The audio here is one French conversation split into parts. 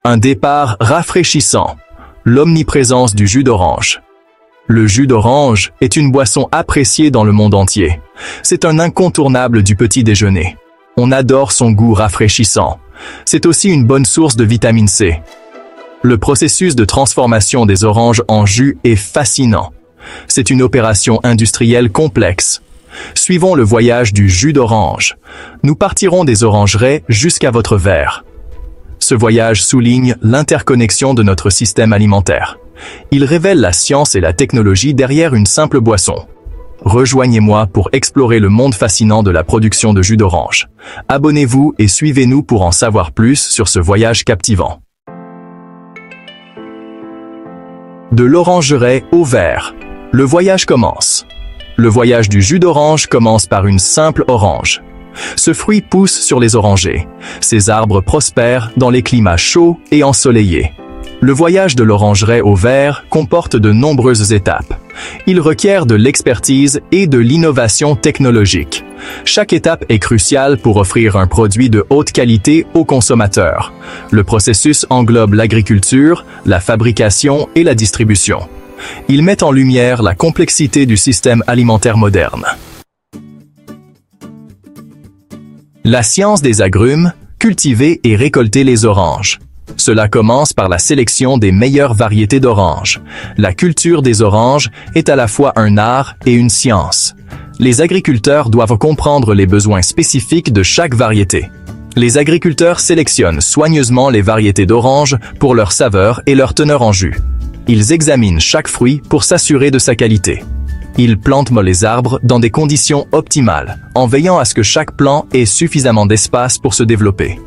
Un départ rafraîchissant. L'omniprésence du jus d'orange. Le jus d'orange est une boisson appréciée dans le monde entier. C'est un incontournable du petit déjeuner. On adore son goût rafraîchissant. C'est aussi une bonne source de vitamine C. Le processus de transformation des oranges en jus est fascinant. C'est une opération industrielle complexe. Suivons le voyage du jus d'orange. Nous partirons des orangeraies jusqu'à votre verre. Ce voyage souligne l'interconnexion de notre système alimentaire. Il révèle la science et la technologie derrière une simple boisson. Rejoignez-moi pour explorer le monde fascinant de la production de jus d'orange. Abonnez-vous et suivez-nous pour en savoir plus sur ce voyage captivant. De l'orangeraie au verre. Le voyage commence. Le voyage du jus d'orange commence par une simple orange. Ce fruit pousse sur les orangers. Ces arbres prospèrent dans les climats chauds et ensoleillés. Le voyage de l'orangeraie au verre comporte de nombreuses étapes. Il requiert de l'expertise et de l'innovation technologique. Chaque étape est cruciale pour offrir un produit de haute qualité aux consommateurs. Le processus englobe l'agriculture, la fabrication et la distribution. Il met en lumière la complexité du système alimentaire moderne. La science des agrumes, cultiver et récolter les oranges. Cela commence par la sélection des meilleures variétés d'oranges. La culture des oranges est à la fois un art et une science. Les agriculteurs doivent comprendre les besoins spécifiques de chaque variété. Les agriculteurs sélectionnent soigneusement les variétés d'oranges pour leur saveur et leur teneur en jus. Ils examinent chaque fruit pour s'assurer de sa qualité. Ils plantent les arbres dans des conditions optimales, en veillant à ce que chaque plant ait suffisamment d'espace pour se développer.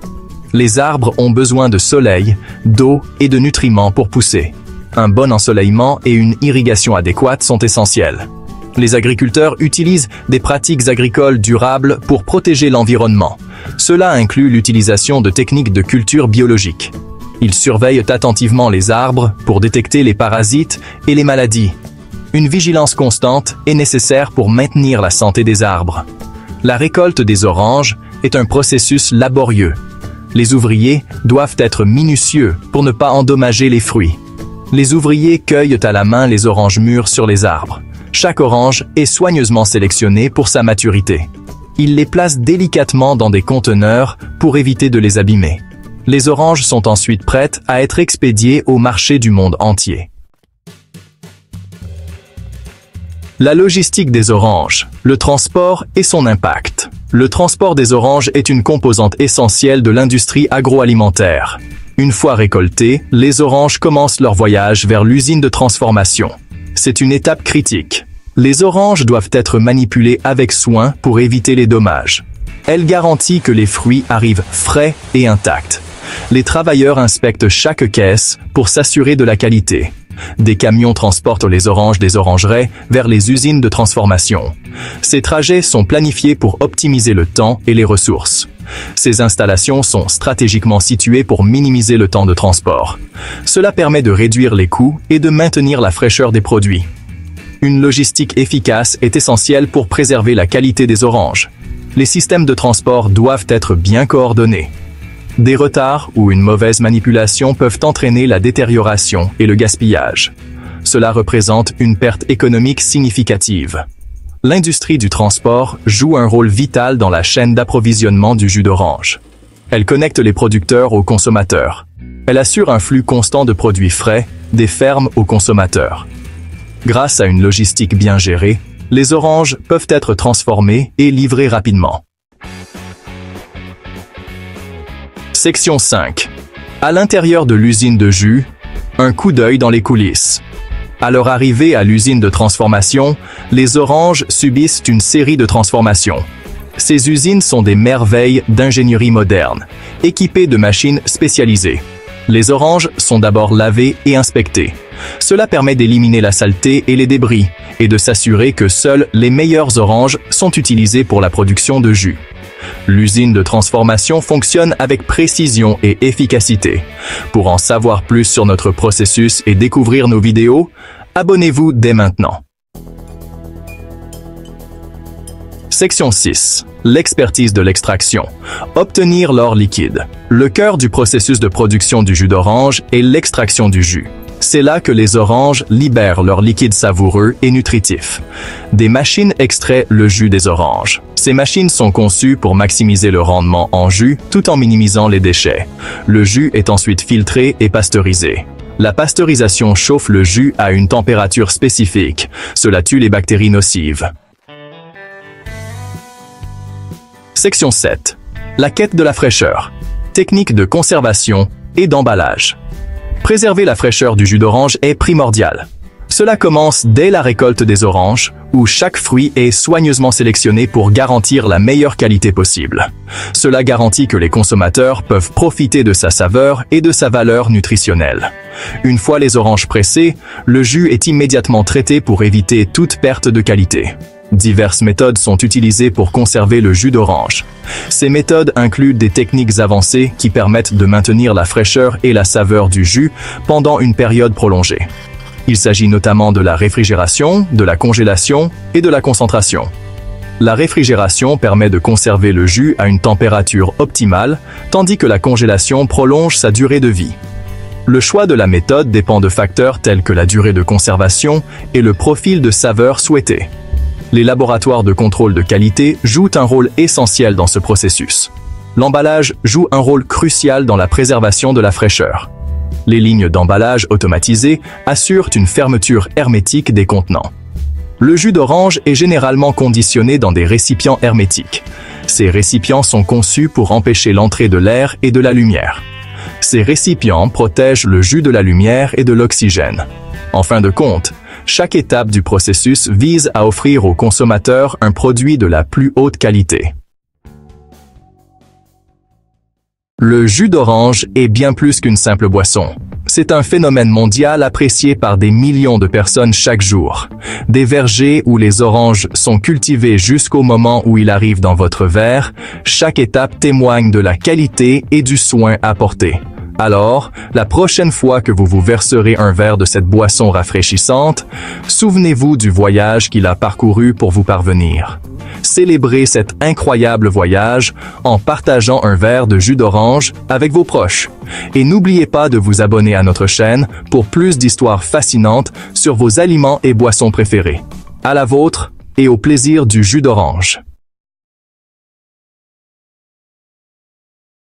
Les arbres ont besoin de soleil, d'eau et de nutriments pour pousser. Un bon ensoleillement et une irrigation adéquate sont essentiels. Les agriculteurs utilisent des pratiques agricoles durables pour protéger l'environnement. Cela inclut l'utilisation de techniques de culture biologique. Ils surveillent attentivement les arbres pour détecter les parasites et les maladies. Une vigilance constante est nécessaire pour maintenir la santé des arbres. La récolte des oranges est un processus laborieux. Les ouvriers doivent être minutieux pour ne pas endommager les fruits. Les ouvriers cueillent à la main les oranges mûres sur les arbres. Chaque orange est soigneusement sélectionnée pour sa maturité. Ils les placent délicatement dans des conteneurs pour éviter de les abîmer. Les oranges sont ensuite prêtes à être expédiées au marché du monde entier. La logistique des oranges, le transport et son impact. Le transport des oranges est une composante essentielle de l'industrie agroalimentaire. Une fois récoltées, les oranges commencent leur voyage vers l'usine de transformation. C'est une étape critique. Les oranges doivent être manipulées avec soin pour éviter les dommages. Elle garantit que les fruits arrivent frais et intacts. Les travailleurs inspectent chaque caisse pour s'assurer de la qualité. Des camions transportent les oranges des orangeraies vers les usines de transformation. Ces trajets sont planifiés pour optimiser le temps et les ressources. Ces installations sont stratégiquement situées pour minimiser le temps de transport. Cela permet de réduire les coûts et de maintenir la fraîcheur des produits. Une logistique efficace est essentielle pour préserver la qualité des oranges. Les systèmes de transport doivent être bien coordonnés. Des retards ou une mauvaise manipulation peuvent entraîner la détérioration et le gaspillage. Cela représente une perte économique significative. L'industrie du transport joue un rôle vital dans la chaîne d'approvisionnement du jus d'orange. Elle connecte les producteurs aux consommateurs. Elle assure un flux constant de produits frais, des fermes aux consommateurs. Grâce à une logistique bien gérée, les oranges peuvent être transformées et livrées rapidement. Section 5. À l'intérieur de l'usine de jus, un coup d'œil dans les coulisses. À leur arrivée à l'usine de transformation, les oranges subissent une série de transformations. Ces usines sont des merveilles d'ingénierie moderne, équipées de machines spécialisées. Les oranges sont d'abord lavées et inspectées. Cela permet d'éliminer la saleté et les débris, et de s'assurer que seules les meilleures oranges sont utilisées pour la production de jus. L'usine de transformation fonctionne avec précision et efficacité. Pour en savoir plus sur notre processus et découvrir nos vidéos, abonnez-vous dès maintenant. Section 6. L'expertise de l'extraction. Obtenir l'or liquide. Le cœur du processus de production du jus d'orange est l'extraction du jus. C'est là que les oranges libèrent leur liquide savoureux et nutritif. Des machines extraient le jus des oranges. Ces machines sont conçues pour maximiser le rendement en jus tout en minimisant les déchets. Le jus est ensuite filtré et pasteurisé. La pasteurisation chauffe le jus à une température spécifique. Cela tue les bactéries nocives. Section 7. La quête de la fraîcheur. Technique de conservation et d'emballage. Préserver la fraîcheur du jus d'orange est primordial. Cela commence dès la récolte des oranges, où chaque fruit est soigneusement sélectionné pour garantir la meilleure qualité possible. Cela garantit que les consommateurs peuvent profiter de sa saveur et de sa valeur nutritionnelle. Une fois les oranges pressées, le jus est immédiatement traité pour éviter toute perte de qualité. Diverses méthodes sont utilisées pour conserver le jus d'orange. Ces méthodes incluent des techniques avancées qui permettent de maintenir la fraîcheur et la saveur du jus pendant une période prolongée. Il s'agit notamment de la réfrigération, de la congélation et de la concentration. La réfrigération permet de conserver le jus à une température optimale, tandis que la congélation prolonge sa durée de vie. Le choix de la méthode dépend de facteurs tels que la durée de conservation et le profil de saveur souhaité. Les laboratoires de contrôle de qualité jouent un rôle essentiel dans ce processus. L'emballage joue un rôle crucial dans la préservation de la fraîcheur. Les lignes d'emballage automatisées assurent une fermeture hermétique des contenants. Le jus d'orange est généralement conditionné dans des récipients hermétiques. Ces récipients sont conçus pour empêcher l'entrée de l'air et de la lumière. Ces récipients protègent le jus de la lumière et de l'oxygène. En fin de compte, chaque étape du processus vise à offrir aux consommateurs un produit de la plus haute qualité. Le jus d'orange est bien plus qu'une simple boisson. C'est un phénomène mondial apprécié par des millions de personnes chaque jour. Des vergers où les oranges sont cultivées jusqu'au moment où ils arrivent dans votre verre, chaque étape témoigne de la qualité et du soin apporté. Alors, la prochaine fois que vous vous verserez un verre de cette boisson rafraîchissante, souvenez-vous du voyage qu'il a parcouru pour vous parvenir. Célébrez cet incroyable voyage en partageant un verre de jus d'orange avec vos proches. Et n'oubliez pas de vous abonner à notre chaîne pour plus d'histoires fascinantes sur vos aliments et boissons préférés. À la vôtre et au plaisir du jus d'orange.